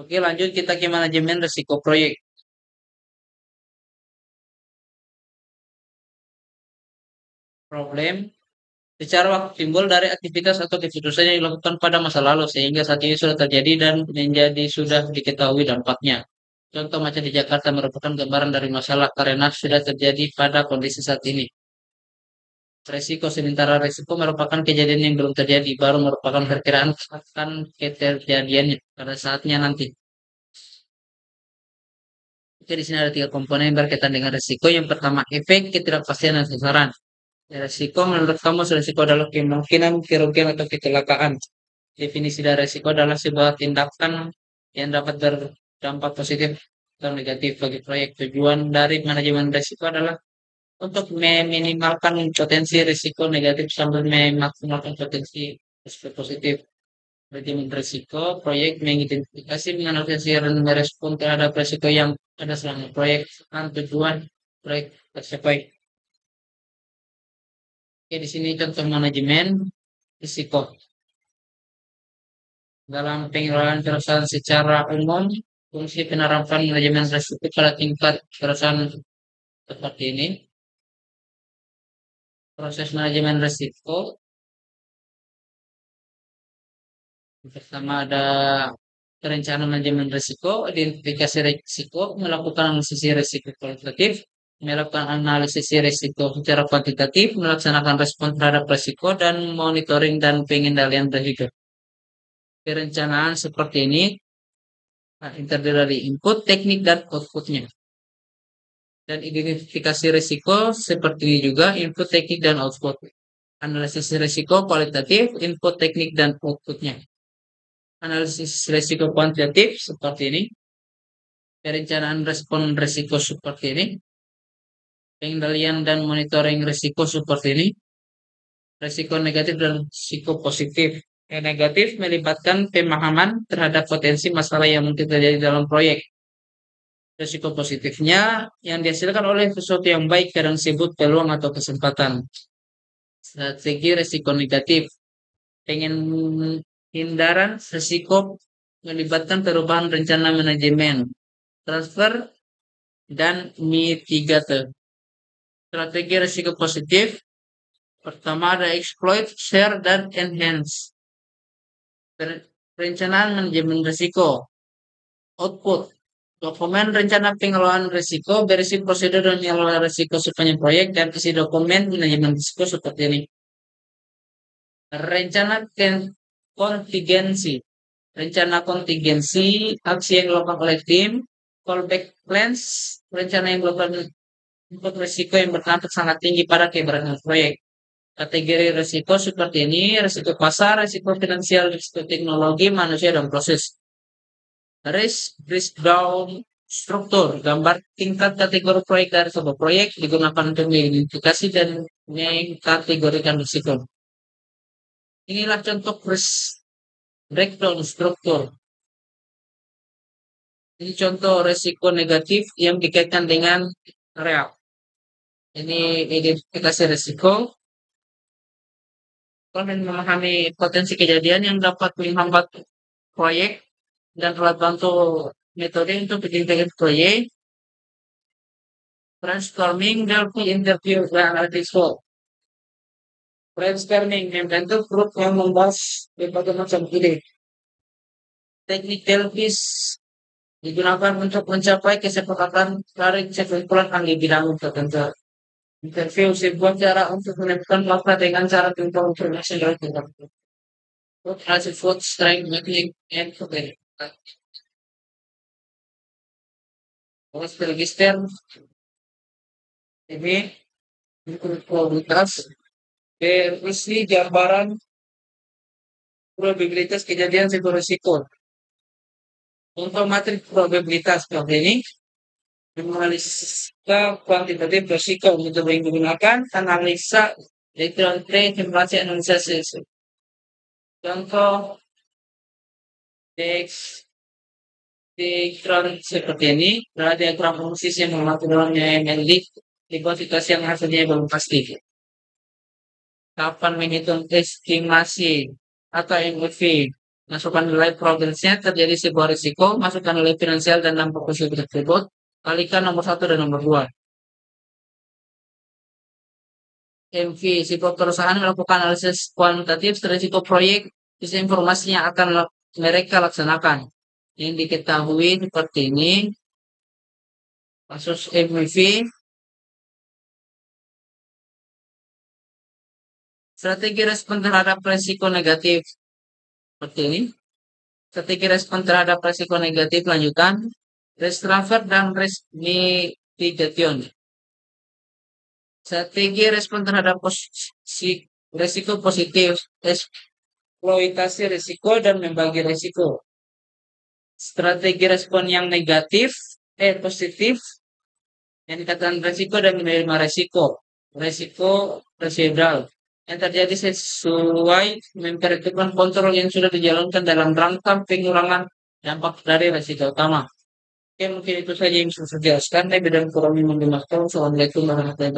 Oke, lanjut kita ke manajemen risiko proyek. Problem secara waktu timbul dari aktivitas atau keputusan yang dilakukan pada masa lalu sehingga saat ini sudah terjadi dan menjadi sudah diketahui dampaknya. Contoh macam di Jakarta merupakan gambaran dari masalah karena sudah terjadi pada kondisi saat ini. Resiko sementara resiko merupakan kejadian yang belum terjadi, baru merupakan perkiraan akan kejadiannya pada saatnya nanti. Oke, di sini ada tiga komponen yang berkaitan dengan resiko. Yang pertama, efek ketidakpastian dan sasaran. Resiko menurut kamu resiko adalah kemungkinan kerugian atau kecelakaan. Definisi dari resiko adalah sebuah tindakan yang dapat berdampak positif atau negatif bagi proyek. Tujuan dari manajemen resiko adalah untuk meminimalkan potensi risiko negatif sambil memaksimalkan potensi risiko positif. Manajemen risiko, proyek mengidentifikasi, menganalisis, dan merespon terhadap risiko yang ada selama proyek dan tujuan proyek tercapai. Oke, di sini contoh manajemen risiko. Dalam pengelolaan perusahaan secara umum, fungsi penerapan manajemen risiko pada tingkat perusahaan seperti ini. Proses manajemen risiko pertama ada perencanaan manajemen risiko, identifikasi risiko, melakukan analisis risiko kualitatif, melakukan analisis risiko secara kuantitatif, melaksanakan respon terhadap risiko, dan monitoring dan pengendalian risiko. Perencanaan seperti ini terdiri dari input, teknik, dan outputnya. Dan identifikasi risiko seperti ini juga input, teknik, dan output. Analisis risiko kualitatif, input, teknik, dan outputnya. Analisis risiko kuantitatif seperti ini. Perencanaan respon risiko seperti ini. Pengendalian dan monitoring risiko seperti ini. Risiko negatif dan risiko positif. Yang negatif melibatkan pemahaman terhadap potensi masalah yang mungkin terjadi dalam proyek. Risiko positifnya yang dihasilkan oleh sesuatu yang baik kadang disebut peluang atau kesempatan. Strategi risiko negatif. Pengen hindaran risiko melibatkan perubahan rencana manajemen, transfer, dan mitigate. Strategi risiko positif. Pertama ada exploit, share, dan enhance. Perencanaan manajemen risiko. Output. Dokumen rencana pengelolaan risiko, berisi prosedur dan pengelolaan risiko sepanjang proyek, dan isi dokumen manajemen risiko seperti ini. Rencana kontingensi. Rencana kontingensi, aksi yang dilakukan oleh tim, callback plans, rencana yang dilakukan untuk risiko yang berdampak sangat tinggi pada keberhasilan proyek. Kategori risiko seperti ini, risiko pasar, risiko finansial, risiko teknologi, manusia, dan proses. Risk breakdown struktur, gambar tingkat kategori proyek dari sebuah proyek digunakan untuk mengidentifikasi dan mengkategorikan risiko. Inilah contoh risk breakdown struktur. Ini contoh risiko negatif yang dikaitkan dengan real. Ini identifikasi risiko. Kalian memahami potensi kejadian yang dapat menghambat proyek dan alat bantu metode untuk identifikasi proyek. Brainstorming dan interview dan analysis. Brainstorming membentuk grup yang membahas berbagai macam ide. Teknik Delpis digunakan untuk mencapai kesepakatan dari kesimpulan ahli bidang tertentu. Interview sebuah cara untuk menemukan fakta dengan cara tentang informasi dari tertentu. Hasil food strength technique and cooking. Terus register ini probabilitas berisi gambaran probabilitas kejadian risiko. Untuk materi probabilitas seperti ini, menganalisa kuantitatif risiko untuk menggunakan analisa electron trade simulasi analisis. Contoh diagram seperti ini, adalah diagram fungsi yang mengatur dalamnya MLD di situasi yang hasilnya belum pasti. Kapan menghitung estimasi atau MUV? Masukkan nilai progresnya, terjadi sebuah risiko, masukkan nilai finansial dan dampak risiko tersebut, kalikan nomor satu dan nomor dua. MV, risiko perusahaan melakukan analisis kuantitatif risiko proyek, bisa informasi yang akan mereka laksanakan. Yang diketahui seperti ini, kasus MV, strategi respon terhadap risiko negatif. Seperti ini. Strategi respon terhadap risiko negatif lanjutan, risk transfer dan risk mitigation. Strategi respon terhadap risiko positif, eksploitasi risiko dan membagi risiko. Strategi respon yang negatif, positif, yang dikatakan risiko dan menerima risiko. Risiko residual yang terjadi sesuai memperhitungkan kontrol yang sudah dijalankan dalam rangka pengurangan dampak dari risiko utama. Oke, mungkin itu saja yang bisa saya jelaskan. Lebih dan kurangnya mohon dimaafkan. Assalamualaikum warahmatullahi wabarakatuh.